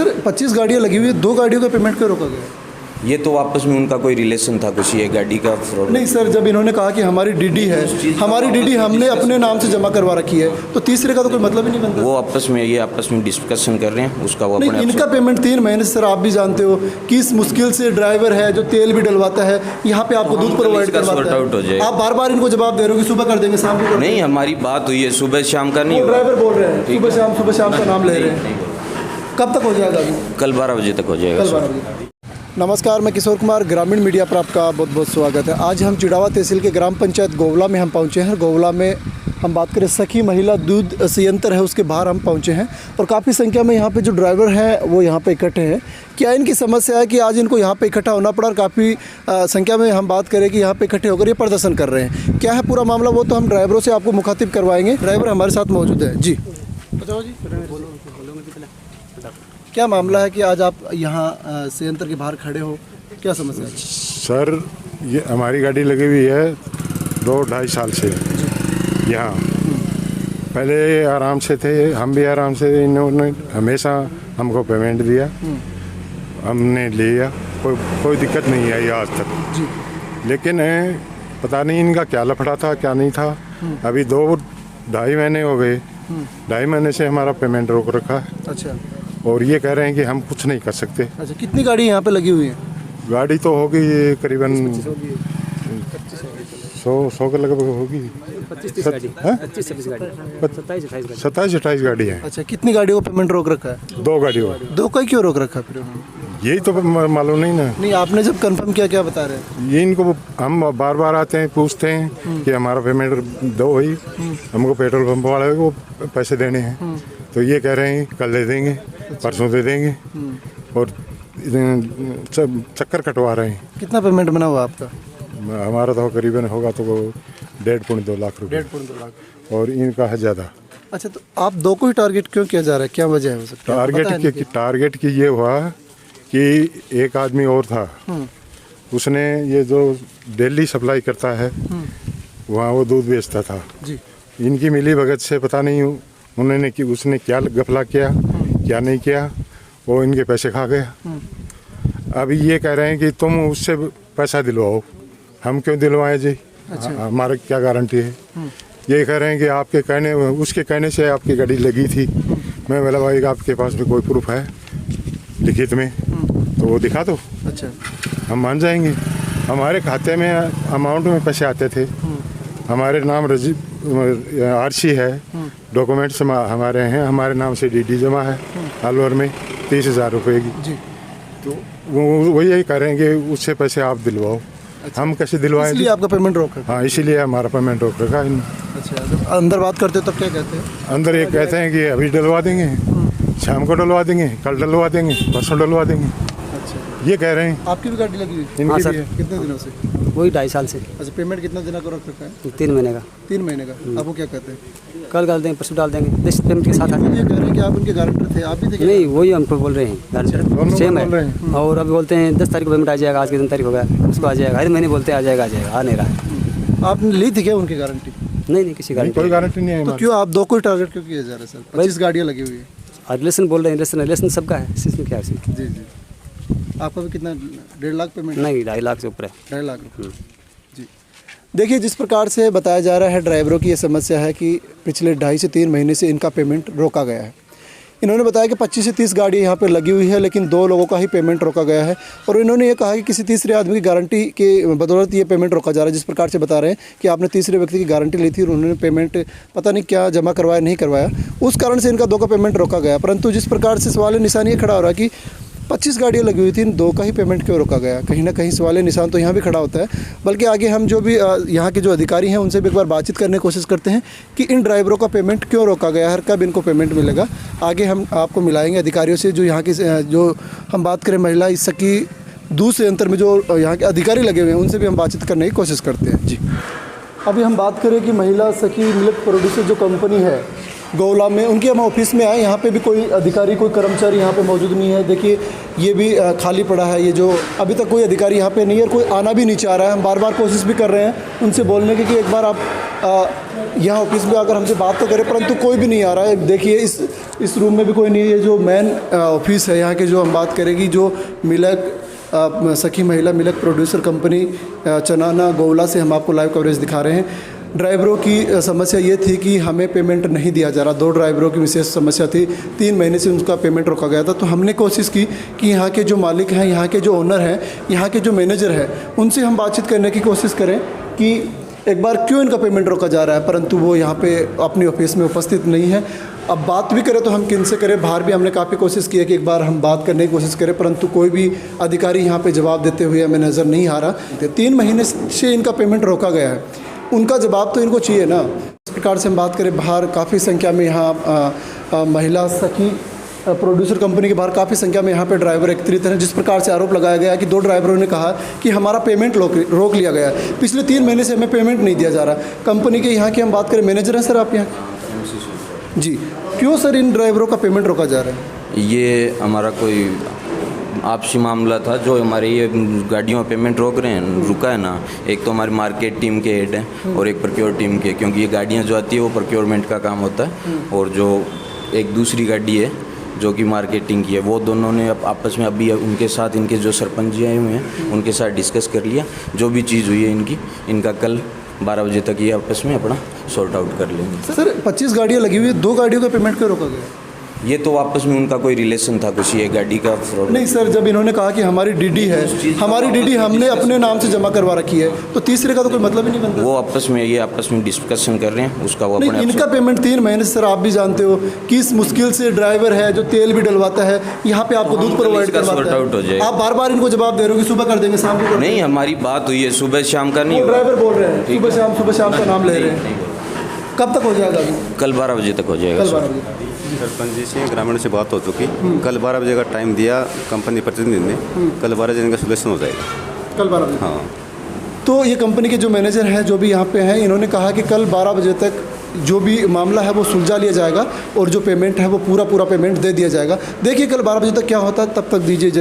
Sir 25 गाड़ियाँ लगी हुई है, 2 गाड़ियों का पेमेंट क्यों रोका गया? ये तो आपस में उनका कोई रिलेशन था, कुछ ये गाड़ी का फ्रॉड। नहीं सर, जब इन्होंने कहा कि हमारी डीडी है, हमारी डीडी हमने अपने नाम से जमा करवा रखी है, तो तीसरे का तो कोई मतलब ही नहीं बनता। वो आपस में डिस्कशन कर रहे हैं उसका। वो नहीं, अपने इनका पेमेंट 3 महीने से सर आप भी जानते हो किस मुश्किल से ड्राइवर है जो तेल भी डलवाता है, यहाँ पे आपको दूध प्रोवाइड करवाता है। आप बार बार इनको जवाब दे रहे हो कि सुबह कर देंगे, शाम को नहीं, हमारी बात हुई है, सुबह शाम का नहीं। ड्राइवर बोल रहे हैं सुबह शाम का नाम ले रहे हैं। कब तक हो जाएगा? कल 12 बजे तक हो जाएगा। कल 12 बजे। नमस्कार, मैं किशोर कुमार, ग्रामीण मीडिया पर आपका बहुत बहुत स्वागत है। आज हम चिड़ावा तहसील के ग्राम पंचायत गोवला में हम पहुंचे हैं। गोवला में हम बात करें सखी महिला दूध संयंत्र है, उसके बाहर हम पहुंचे हैं और काफ़ी संख्या में यहाँ पे जो ड्राइवर हैं वो यहाँ पे इकट्ठे हैं। क्या इनकी समस्या है कि आज इनको यहाँ पे इकट्ठा होना पड़ा और काफ़ी संख्या में हम बात करें कि यहाँ पे इकट्ठे होकर ये प्रदर्शन कर रहे हैं। क्या है पूरा मामला, वो तो हम ड्राइवरों से आपको मुखातिब करवाएंगे। ड्राइवर हमारे साथ मौजूद है जी। बताओ जी, क्या मामला है कि आज आप यहाँ संयंत्र के बाहर खड़े हो, क्या समस्या है? सर, ये हमारी गाड़ी लगी हुई है 2-2.5 साल से यहाँ। पहले आराम से थे, हम भी आराम से, इन्होंने हमेशा हमको पेमेंट दिया, हमने लिया, कोई दिक्कत नहीं आई आज तक जी। लेकिन पता नहीं इनका क्या लफड़ा था, क्या नहीं था। अभी 2-2.5 महीने हो गए, 2.5 महीने से हमारा पेमेंट रोक रखा है। अच्छा। और ये कह रहे हैं कि हम कुछ नहीं कर सकते। अच्छा, कितनी गाड़ी यहाँ पे लगी हुई है? गाड़ी तो होगी करीबन 100 के लगभग होगी। 27-28 गाड़ी है। अच्छा, कितनी गाड़ियों को पेमेंट रोक रखा है? 2 गाड़ियों। 2 का क्यों रोक रखा फिर उन्होंने? यही तो मालूम नहीं ना। नहीं, आपने जब कंफर्म किया, क्या बता रहे हैं? ये इनको हम बार बार आते हैं, पूछते हैं कि हमारा पेमेंट दो ही, हमको पेट्रोल पंप वाले को पैसे देने हैं। तो ये कह रहे हैं कल दे देंगे, परसों दे देंगे, और चक्कर कटवा रहे हैं। कितना पेमेंट बना हुआ आपका? हमारा तो करीबन होगा तो 1.5-2 लाख रुपये। 1.5-2 लाख। और इनका है ज़्यादा। अच्छा, तो आप 2 को ही टारगेट क्यों किया जा रहा है, क्या वजह है हो सकता है? टारगेट की ये हुआ कि एक आदमी और था, उसने ये जो दिल्ली सप्लाई करता है वहाँ वो दूध बेचता था जी। इनकी मिली भगत से पता नहीं उन्होंने कि उसने क्या गफला किया, क्या नहीं किया, वो इनके पैसे खा गया। अभी ये कह रहे हैं कि तुम उससे पैसा दिलवाओ। हम क्यों दिलवाएं जी? अच्छा। हमारा क्या गारंटी है? ये कह रहे हैं कि आपके कहने, उसके कहने से आपकी गाड़ी लगी थी। मैं बोला भाई आपके पास में कोई प्रूफ है लिखित में तो वो दिखा दो। अच्छा, हम मान जाएंगे। हमारे खाते में अमाउंट में पैसे आते थे, हमारे नाम आरसी है, डॉक्यूमेंट्स हमारे हैं, हमारे नाम से डीडी जमा है अलवर में 30,000 रुपये की जी। तो वो यही करेंगे उससे पैसे आप दिलवाओ। अच्छा। हम कैसे दिलवाएं? इसलिए आपका पेमेंट रोक रखा? हाँ, इसीलिए हमारा पेमेंट रोक रखा है। अच्छा, जब अंदर बात करते हो तब क्या कहते हैं? अंदर ये कहते हैं कि अभी डलवा देंगे, शाम को डलवा देंगे, कल डलवा देंगे, परसों डलवा देंगे। अच्छा, ये कह रहे हैं। आपकी भी गाड़ी लगी हुई? इनकी भी है। कितने दिनों से? वही 2.5 साल से। अच्छा, पेमेंट कितना दिनों का रख रखा है? 3 महीने का। 3 महीने का। आप वो क्या कहते हैं? कल डाल देंगे, परसों डाल देंगे, जिस पेमेंट के साथ। ये कह रहे हैं कि आप उनके गारंटर थे, आप भी थे? नहीं, वही हमको बोल रहे हैं गारंटर सेम है। और अभी बोलते हैं 10 तारीख को पेमेंट आ जाएगा, आज कितनी तारीख हो गया, उसको आ जाएगा। हर महीने बोलते हैं आ जाएगा, आ नहीं रहा है। आपने ली थी क्या उनकी गारंटी? नहीं, किसी गारंटी, कोई गारंटी नहीं है। तो क्यों आप 2 को ही टारगेट क्यों किया जा रहा है सर? 25 गाड़ियाँ लगी हुई है। रिलेशन बोल रहे हैं, रिलेशन सबका है, इसमें क्या है? जी जी। आपका भी कितना, 1.5 लाख पेमेंट? नहीं, 2.5 लाख से ऊपर है। 2.5 लाख जी। देखिए, जिस प्रकार से बताया जा रहा है, ड्राइवरों की ये समस्या है कि पिछले 2.5 से 3 महीने से इनका पेमेंट रोका गया है। इन्होंने बताया कि 25 से 30 गाड़ियाँ यहाँ पे लगी हुई है, लेकिन 2 लोगों का ही पेमेंट रोका गया है। और इन्होंने ये कहा कि किसी तीसरे आदमी की गारंटी के बदौलत ये पेमेंट रोका जा रहा है। जिस प्रकार से बता रहे हैं कि आपने तीसरे व्यक्ति की गारंटी ली थी और उन्होंने पेमेंट पता नहीं क्या जमा करवाया, नहीं करवाया, उस कारण से इनका 2 का पेमेंट रोका गया। परंतु जिस प्रकार से सवाल निशान ये खड़ा हो रहा है कि 25 गाड़ियाँ लगी हुई थी, इन 2 का ही पेमेंट क्यों रोका गया? कहीं ना कहीं सवाल निशान तो यहाँ भी खड़ा होता है। बल्कि आगे हम जो भी यहाँ के जो अधिकारी हैं उनसे भी एक बार बातचीत करने की कोशिश करते हैं कि इन ड्राइवरों का पेमेंट क्यों रोका गया है, कब इनको पेमेंट मिलेगा। आगे हम आपको मिलाएंगे अधिकारियों से, जो यहाँ की, जो हम बात करें महिला सखी दूध संयंत्र में जो यहाँ के अधिकारी लगे हुए हैं, उनसे भी हम बातचीत करने की कोशिश करते हैं जी। अभी हम बात करें कि महिला सखी मिल्क प्रोड्यूसर जो कंपनी है, गौला में, उनके हम ऑफिस में आए, यहाँ पे भी कोई अधिकारी कोई कर्मचारी यहाँ पे मौजूद नहीं है। देखिए ये भी खाली पड़ा है, ये जो अभी तक कोई अधिकारी यहाँ पे नहीं है और कोई आना भी नहीं चाह रहा है। हम बार बार कोशिश भी कर रहे हैं उनसे बोलने की कि एक बार आप यहाँ ऑफिस में आकर हमसे बात तो करें, परंतु कोई भी नहीं आ रहा है। देखिए इस रूम में भी कोई नहीं है। जो मेन ऑफिस है यहाँ के, जो हम बात करेंगे, जो मिल्क सखी महिला मिल्क प्रोड्यूसर कंपनी चनाना गौला से हम आपको लाइव कवरेज दिखा रहे हैं। ड्राइवरों की समस्या ये थी कि हमें पेमेंट नहीं दिया जा रहा। 2 ड्राइवरों की विशेष समस्या थी, 3 महीने से उनका पेमेंट रोका गया था। तो हमने कोशिश की कि यहाँ के जो मालिक हैं, यहाँ के जो ओनर हैं, यहाँ के जो मैनेजर हैं, उनसे हम बातचीत करने की कोशिश करें कि एक बार क्यों इनका पेमेंट रोका जा रहा है, परंतु वो यहाँ पे अपनी ऑफिस में उपस्थित नहीं है। अब बात भी करें तो हम किन से करें, बाहर भी हमने काफ़ी कोशिश की है कि एक बार हम बात करने की कोशिश करें, परंतु कोई भी अधिकारी यहाँ पे जवाब देते हुए हमें नज़र नहीं आ रहा। 3 महीने से इनका पेमेंट रोका गया है, उनका जवाब तो इनको चाहिए ना। इस प्रकार से हम बात करें, बाहर काफ़ी संख्या में यहाँ महिला सखी प्रोड्यूसर कंपनी के बाहर काफ़ी संख्या में यहाँ पे ड्राइवर एकत्रित हैं। जिस प्रकार से आरोप लगाया गया कि 2 ड्राइवरों ने कहा कि हमारा पेमेंट रोक लिया गया है, पिछले 3 महीने से हमें पेमेंट नहीं दिया जा रहा। कंपनी के यहाँ की हम बात करें, मैनेजर हैं सर आप यहाँ जी, क्यों सर इन ड्राइवरों का पेमेंट रोका जा रहा है? ये हमारा कोई आपसी मामला था, जो हमारे ये गाड़ियों में पेमेंट रुका है ना। एक तो हमारी मार्केट टीम के हेड हैं और एक प्रोक्योर टीम के, क्योंकि ये गाड़ियाँ जो आती है वो प्रोक्योरमेंट का काम होता है, और जो एक दूसरी गाड़ी है जो कि मार्केटिंग की है, वो दोनों ने आपस में अभी उनके साथ, इनके जो सरपंच जी आए हुए हैं उनके साथ डिस्कस कर लिया। जो भी चीज़ हुई है इनका कल 12 बजे तक ये आपस में अपना सॉर्ट आउट कर लेंगे। सर 25 गाड़ियाँ लगी हुई है, 2 गाड़ियों का पेमेंट क्यों रोका गया? ये तो आपस में उनका कोई रिलेशन था कुछ, ये गाड़ी का फ्रॉड नहीं सर, जब इन्होंने कहा कि हमारी डीडी है, हमारी डीडी हमने अपने नाम से जमा करवा रखी है, तो तीसरे का तो कोई मतलब ही नहीं बनता। वो आपस में डिस्कशन कर रहे हैं उसका। वो नहीं, इनका पेमेंट 3 महीने से सर आप भी जानते हो किस मुश्किल से ड्राइवर है जो तेल भी डलवाता है, यहाँ पे आपको दूध प्रोवाइड करवाता है। आप बार बार इनको जवाब दे रहे हो कि सुबह कर देंगे, शाम को नहीं। हमारी बात हुई है सुबह शाम का नहीं, ड्राइवर बोल रहे हैं सुबह शाम का नाम ले रहे हैं। कब तक हो जाएगा? कल 12 बजे तक हो जाएगा। कल 12 बजे सरपंच जी से ग्रामीण से बात हो चुकी, कल 12 बजे का टाइम दिया कंपनी प्रतिनिधि ने, कल 12 बजे का सोल्यूशन हो जाएगा। कल 12 बजे? हाँ। तो ये कंपनी के जो मैनेजर हैं, जो भी यहाँ पे हैं, इन्होंने कहा कि कल 12 बजे तक जो भी मामला है वो सुलझा लिया जाएगा और जो पेमेंट है वो पूरा पेमेंट दे दिया जाएगा। देखिए कल 12 बजे तक क्या होता है, तब तक दीजिए इजाज़त।